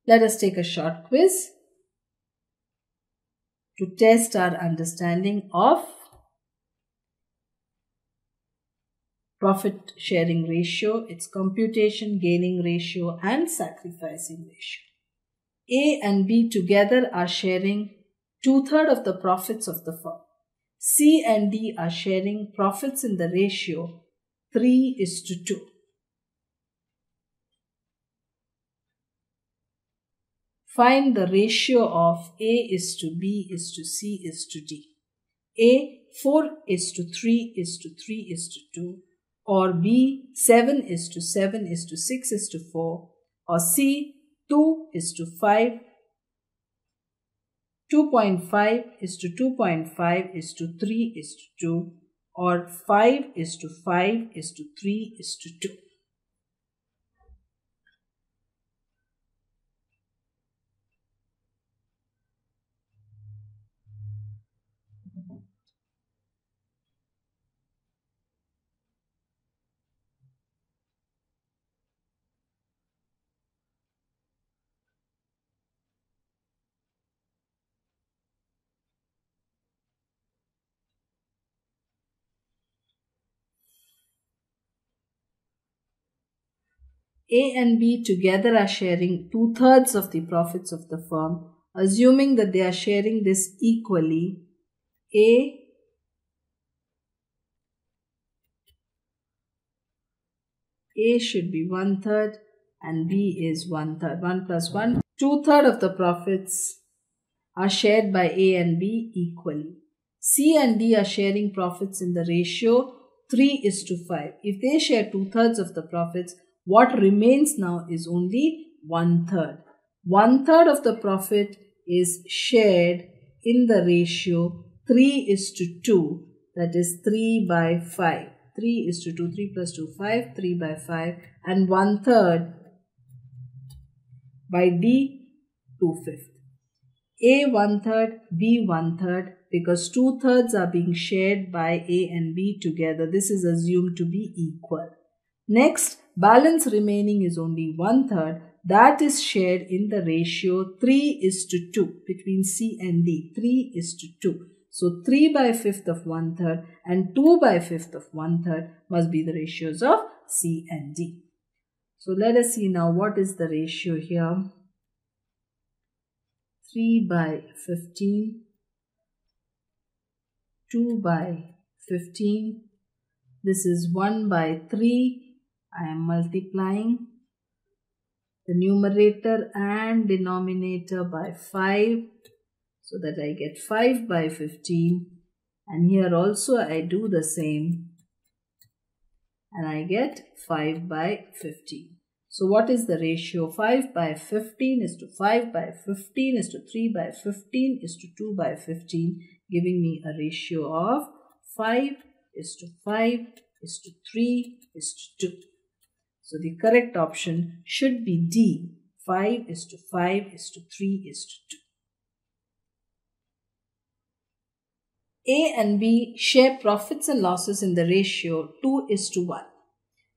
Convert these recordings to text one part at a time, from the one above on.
Let us take a short quiz to test our understanding of profit sharing ratio, its computation, gaining ratio and sacrificing ratio. A and B together are sharing 2/3 of the profits of the firm. C and D are sharing profits in the ratio 3:2. Find the ratio of A is to B is to C is to D. A 4:3:3:2, or B 7:7:6:4, or C 2:5, 2.5:2.5:3:2, or 5:5:3:2. A and B together are sharing 2/3 of the profits of the firm. Assuming that they are sharing this equally, A should be 1/3 and B is 1/3. 1 plus 1. 2/3 of the profits are shared by A and B equally. C and D are sharing profits in the ratio 3:5. If they share 2/3 of the profits, what remains now is only 1/3. 1/3 of the profit is shared in the ratio 3:2, that is 3/5. 3:2, 3 plus 2, 5, 3/5, and 1/3 by D, 2/5. A 1/3, B 1/3, because 2/3 are being shared by A and B together. This is assumed to be equal. Next, balance remaining is only 1/3. That is shared in the ratio 3:2 between C and D. 3:2. So 3/5 of 1/3 and 2/5 of 1/3 must be the ratios of C and D. So let us see now what is the ratio here. 3/15, 2/15. This is 1/3. I am multiplying the numerator and denominator by 5, so that I get 5/15, and here also I do the same and I get 5/15. So what is the ratio? 5/15 is to 5/15 is to 3/15 is to 2/15, giving me a ratio of 5:5:3:2. So the correct option should be D, 5:5:3:2. A and B share profits and losses in the ratio 2:1.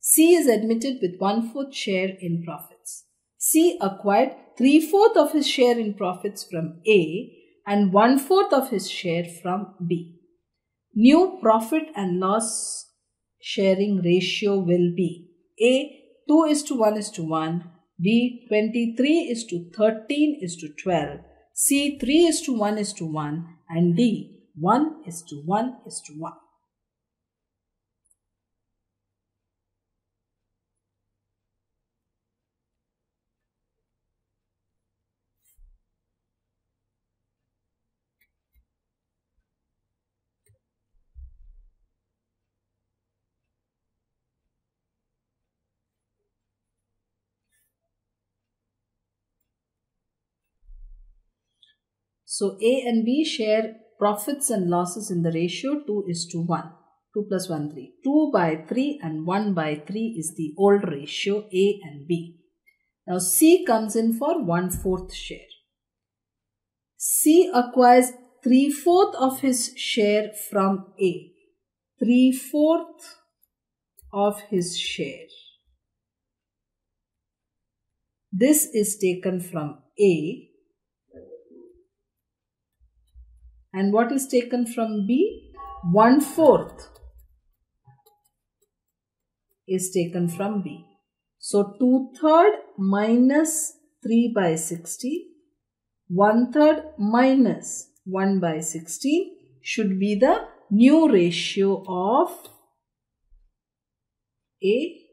C is admitted with 1/4 share in profits. C acquired 3/4 of his share in profits from A and 1/4 of his share from B. New profit and loss sharing ratio will be A 2:1:1, B 23:13:12, C 3:1:1, and D 1:1:1. So A and B share profits and losses in the ratio 2:1. 2 plus 1, 3. 2/3 and 1/3 is the old ratio, A and B. Now C comes in for 1/4 share. C acquires 3/4 of his share from A. 3/4 of his share. This is taken from A. And what is taken from B? 1/4 is taken from B. So 2/3 minus 3 by 16, 1/3 minus 1 by 16 should be the new ratio of A.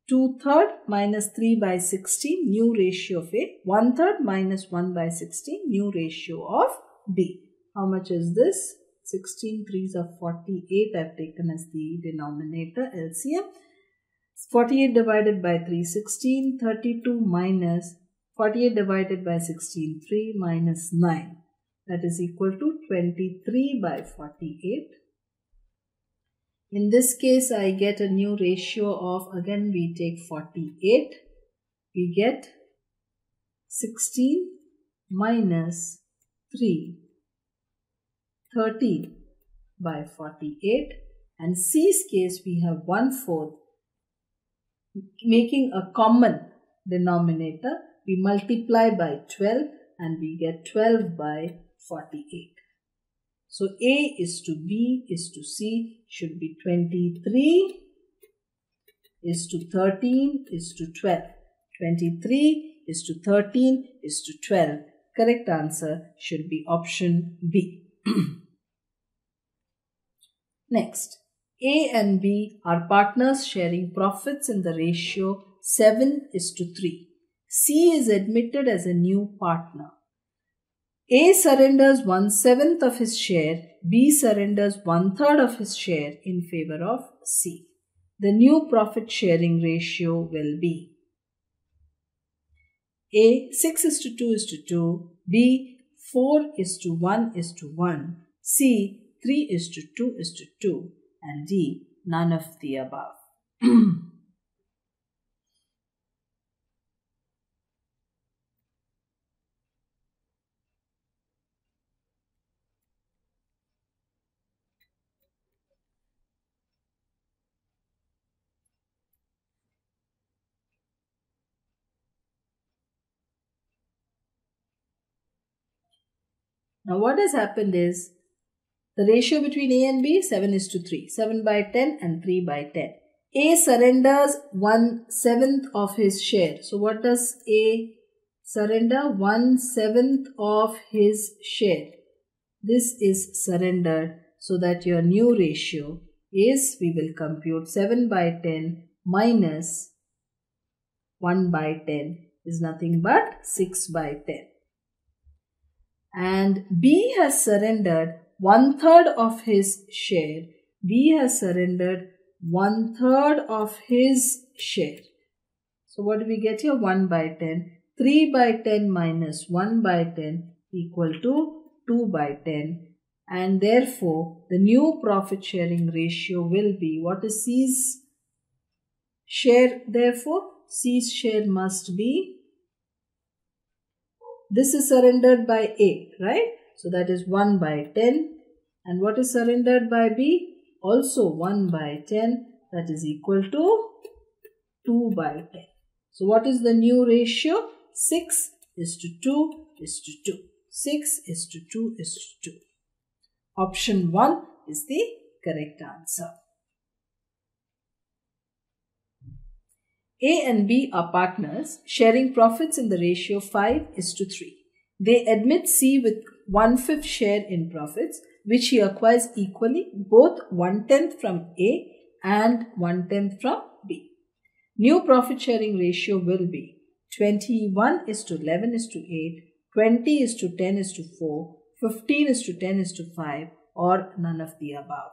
2/3 minus 3 by 16, new ratio of A. 1/3 minus 1 by 16, new ratio of B. How much is this? 16 3s are 48. I've taken as the denominator LCM. 48 divided by 3, 16. 32 minus 48 divided by 16, 3 minus 9. That is equal to 23 by 48. In this case, I get a new ratio of, again we take 48. We get 16 minus 3. 13 by 48, and C's case we have 1/4, making a common denominator. We multiply by 12 and we get 12 by 48. So A is to B is to C should be 23 is to 13 is to 12. 23 is to 13 is to 12. Correct answer should be option B. Next, A and B are partners sharing profits in the ratio 7:3. C is admitted as a new partner. A surrenders 1/7 of his share, B surrenders 1/3 of his share in favor of C. The new profit sharing ratio will be A 6:2:2, B 4:1:1, C 3:2:2, and D none of the above. Now what has happened is, the ratio between A and B 7:3, 7 by 10 and 3 by 10. A surrenders 1/7 of his share. So what does A surrender? 1/7 of his share. This is surrendered, so that your new ratio is, we will compute 7 by 10 minus 1 by 10 is nothing but 6 by 10. And B has surrendered 1/3 of his share. B has surrendered 1/3 of his share. So what do we get here? 1 by 10. 3 by 10 minus 1 by 10 equal to 2 by 10. And therefore, the new profit sharing ratio will be, what is C's share therefore? C's share must be, this is surrendered by A, right? So that is 1 by 10. And what is surrendered by B? Also 1 by 10. That is equal to 2 by 10. So what is the new ratio? 6:2:2. 6:2:2. Option 1 is the correct answer. A and B are partners sharing profits in the ratio 5:3. They admit C with 1/5 share in profits, which he acquires equally, both 1/10 from A and 1/10 from B. New profit sharing ratio will be 21:11:8, 20:10:4, 15:10:5, or none of the above.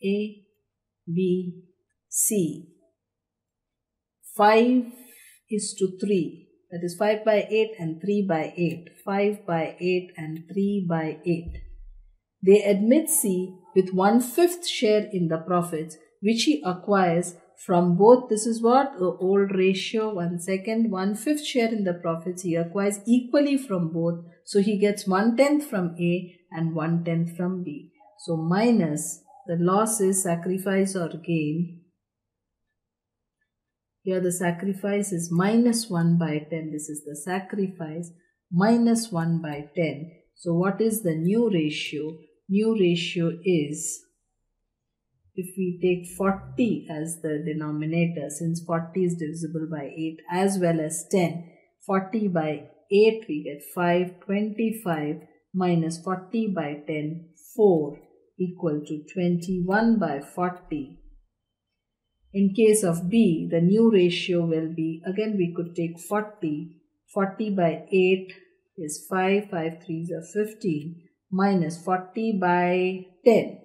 A, B, C. 5:3. That is 5 by 8 and 3 by 8. 5 by 8 and 3 by 8. They admit C with 1/5 share in the profits, which he acquires from both, this is what? The old ratio, 1 second, 1/5 share in the profits he acquires equally from both. So he gets 1/10 from A and 1/10 from B. So minus the loss is sacrifice or gain. Here the sacrifice is minus 1/10. This is the sacrifice minus 1/10. So what is the new ratio? New ratio is, if we take 40 as the denominator, since 40 is divisible by 8 as well as 10, 40 by 8 we get 5, 25 minus 40 by 10, 4 equal to 21 by 40. In case of B, the new ratio will be, again we could take 40, 40 by 8 is 5, 5 3s are 15, minus 40 by 10,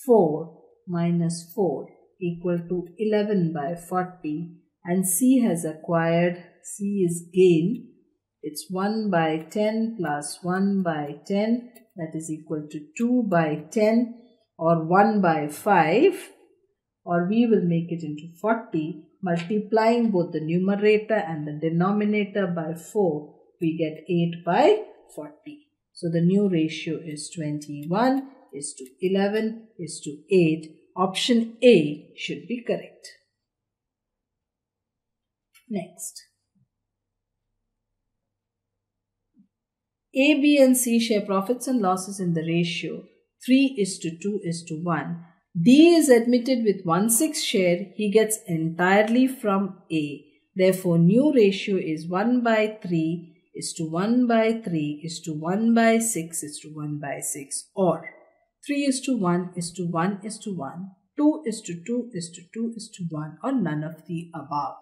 4 minus 4 equal to 11 by 40, and C has acquired, C is gain, it's 1 by 10 plus 1 by 10, that is equal to 2 by 10 or 1 by 5, or we will make it into 40, multiplying both the numerator and the denominator by 4, we get 8 by 40. So the new ratio is 21 is to 11 is to 8. Option A should be correct. Next. A, B and C share profits and losses in the ratio 3 is to 2 is to 1. D is admitted with 1/6 share. He gets entirely from A. Therefore, new ratio is 1 by 3 is to 1 by 3 is to 1 by 6 is to 1 by 6, or 3 is to 1 is to 1 is to 1, 2 is to 2 is to 2 is to 1, or none of the above.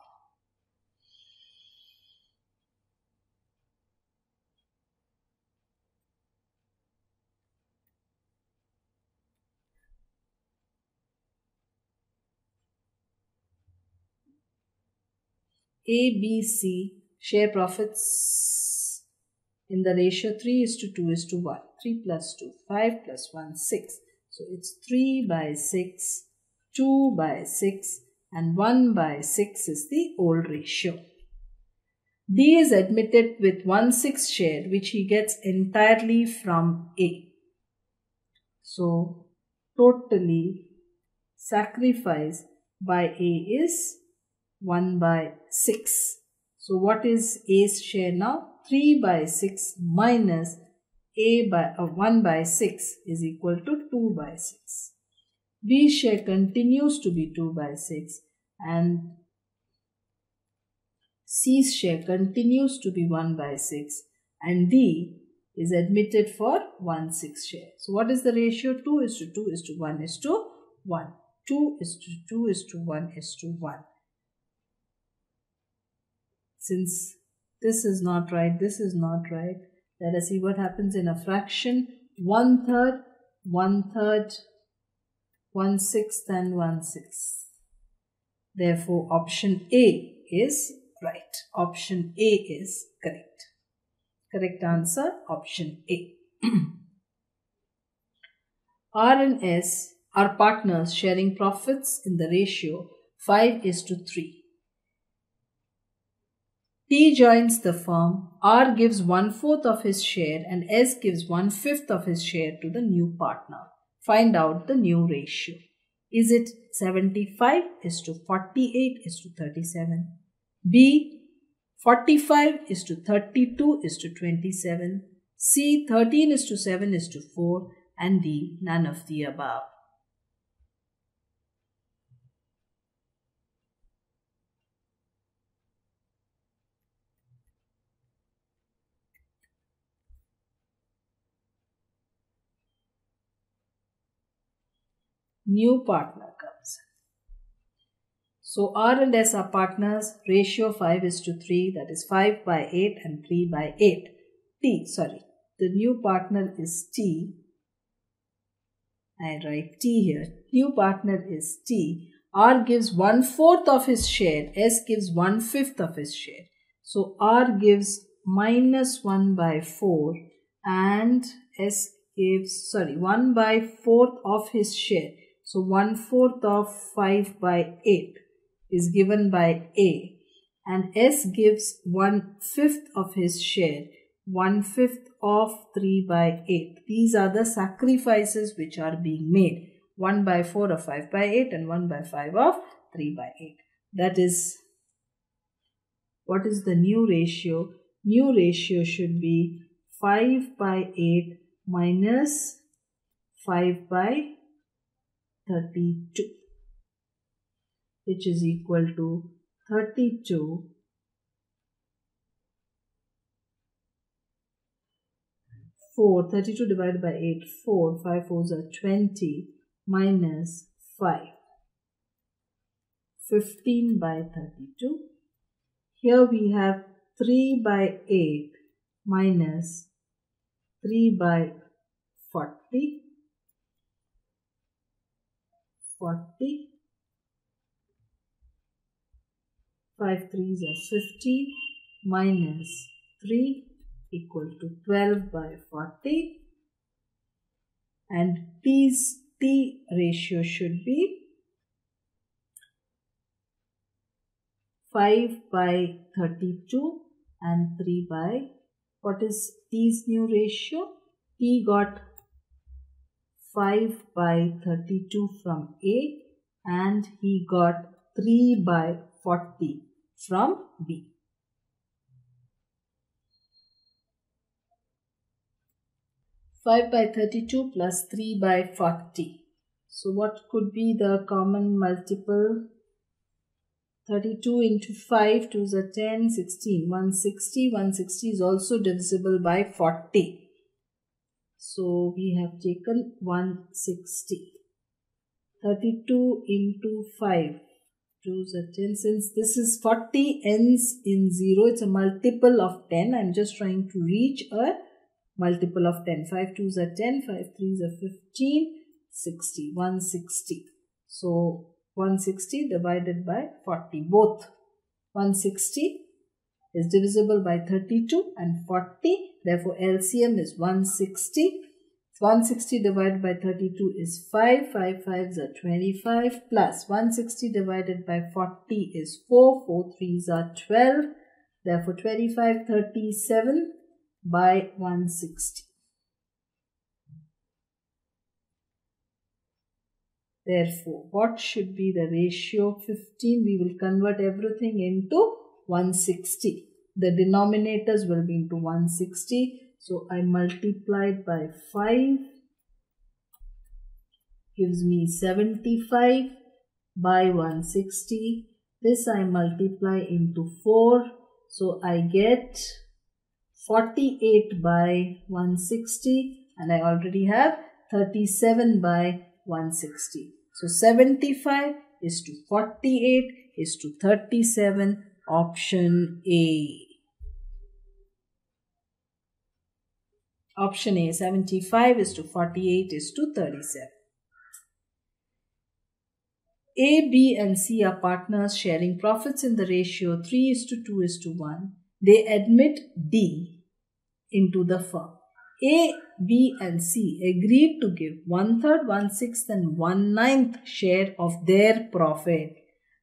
A, B, C share profits in the ratio 3 is to 2 is to 1. 3 plus 2, 5 plus 1, 6. So it's 3 by 6, 2 by 6 and 1 by 6 is the old ratio. D is admitted with 1/6 share which he gets entirely from A. So totally sacrifice by A is 1 by 6. So what is A's share now? 3 by 6 minus A by 1 by 6 is equal to 2 by 6. B's share continues to be 2 by 6 and C's share continues to be 1 by 6 and D is admitted for 1/6 share. So what is the ratio? 2 is to 2 is to 1 is to 1. 2 is to 2 is to 1 is to 1. Since this is not right, this is not right, let us see what happens in a fraction. 1/3, 1/3, 1/6 and 1/6. Therefore, option A is right. Option A is correct. Correct answer, option A. R and S are partners sharing profits in the ratio 5 is to 3. T joins the firm, R gives 1/4 of his share and S gives 1/5 of his share to the new partner. Find out the new ratio. Is it 75 is to 48 is to 37? B, 45 is to 32 is to 27. C, 13 is to 7 is to 4. And D, none of the above. New partner comes. So R and S are partners, ratio 5 is to 3, that is 5 by 8 and 3 by 8. The new partner is T. I write T here. New partner is T. R gives 1/4 of his share, S gives 1/5 of his share. So R gives -1 by 4 and S gives, 1 by 4th of his share. So 1/4 of 5 by 8. is given by A, and S gives 1/5 of his share, 1/5 of 3 by 8. These are the sacrifices which are being made. 1 by 4 of 5 by 8 and 1 by 5 of 3 by 8. That is, what is the new ratio? New ratio should be 5 by 8 minus 5 by 32, which is equal to 32 32 divided by 8, 4, 5 4s are 20, minus 5, 15 by 32. Here we have 3 by 8 minus 3 by 40, 5 3s are 50, minus 3 equal to 12 by 40, and T ratio should be 5 by 32 and 3 by, what is T's new ratio? T got 5 by 32 from A and he got 3 by 40 from B. Five by 32 plus 3 by 40. So what could be the common multiple? 32 into 5, 2s are 10, 16, 160. 160 is also divisible by 40. So we have taken 160. 32 into 5, 2s are 10. Since this is 40 ends in 0, it's a multiple of 10. I'm just trying to reach a multiple of 10. 5 2s are 10, 5 3s are 15, 60, 160. So 160 divided by 40. Both 160 is divisible by 32 and 40. Therefore, LCM is 160. 160 divided by 32 is 5. 5 5s are 25 plus 160 divided by 40 is 4. 4 3s are 12. Therefore, 25 37 by 160. Therefore, what should be the ratio? 15, we will convert everything into 160. The denominators will be into 160. So, I multiplied by 5, gives me 75 by 160. This I multiply into 4. So, I get 48 by 160 and I already have 37 by 160. So 75 is to 48 is to 37, option A. Option A, 75 is to 48 is to 37. A, B and C are partners sharing profits in the ratio 3 is to 2 is to 1. They admit D into the firm. A, B and C agreed to give 1/3, 1/6 and 1/9 share of their profit.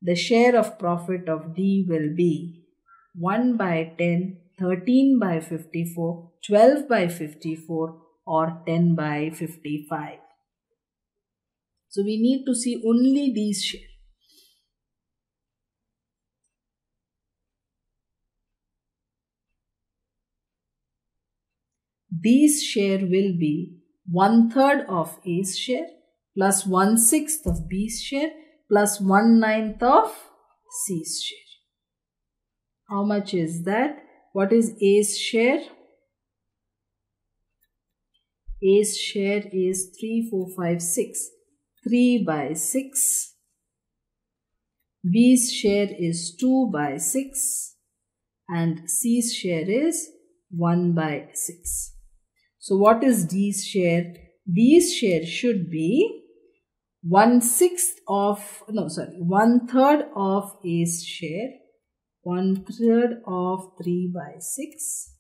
The share of profit of D will be 1 by 10, 13 by 54, 12 by 54 or 10 by 55. So we need to see only these shares. B's share will be 1/3 of A's share plus 1/6 of B's share plus 1/9 of C's share. How much is that? What is A's share? A's share is 3, 4, 5, 6. 3 by 6. B's share is 2 by 6. And C's share is 1 by 6. So what is D's share? D's share should be 1/3 of A's share, 1/3 of 3 by 6,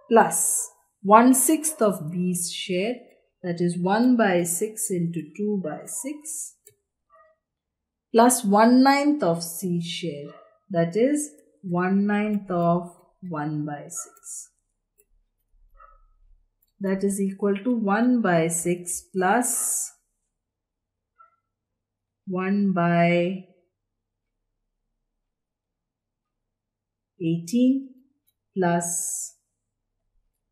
plus 1/6 of B's share, that is 1 by 6 into 2 by 6, plus 1/9 of C share. That is 1/9 of 1 by 6. That is equal to 1 by 6 plus 1 by 18 plus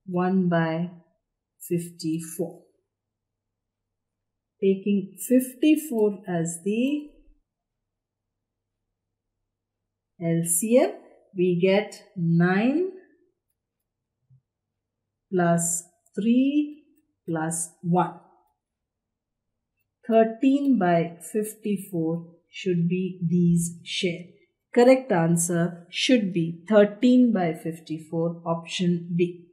1 by 54. Taking 54 as the LCM, we get 9 plus 3 plus 1. 13 by 54 should be D's share. Correct answer should be 13 by 54, option B.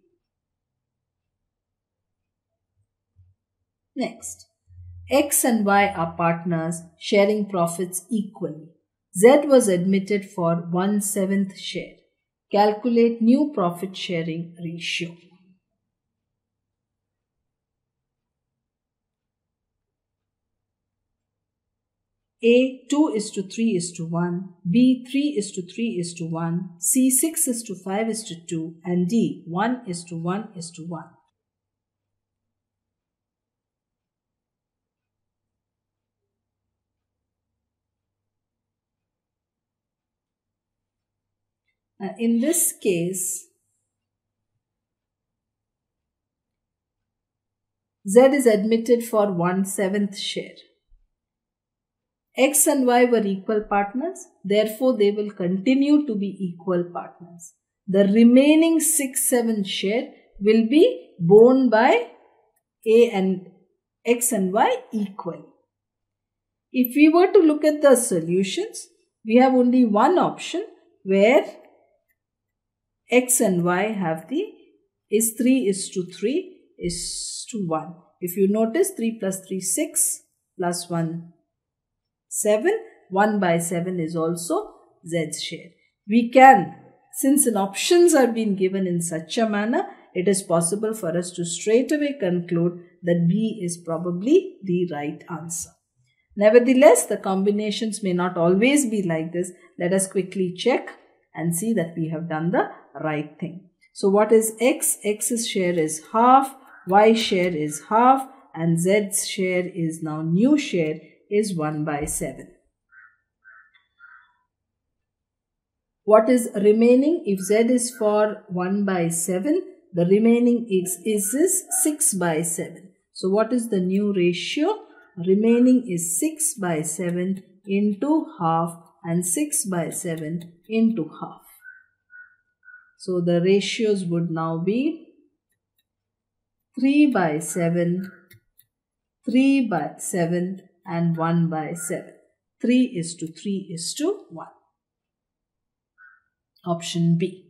Next, X and Y are partners sharing profits equally. Z was admitted for 1/7 share. Calculate new profit sharing ratio. A 2:3:1, B 3:3:1, C 6:5:2, and D 1:1:1. In this case, Z is admitted for 1/7 share. X and Y were equal partners, therefore they will continue to be equal partners. The remaining 6/7 share will be borne by A and X and Y equally. If we were to look at the solutions, we have only one option where X and Y have is 3:3:1. If you notice, 3 plus 3, 6 plus 1, 7. 1 by 7 is also Z's share. We can, since options are being given in such a manner, it is possible for us to straight away conclude that B is probably the right answer. Nevertheless, the combinations may not always be like this. Let us quickly check and see that we have done the right thing. So what is X? X's share is half, Y's share is half, and Z's share is now new share is 1 by 7. What is remaining? If Z is for 1 by 7, the remaining is 6 by 7. So what is the new ratio? Remaining is 6 by 7 into half and 6 by 7 into half. So the ratios would now be 3 by 7, 3 by 7 and 1 by 7. 3:3:1. Option B.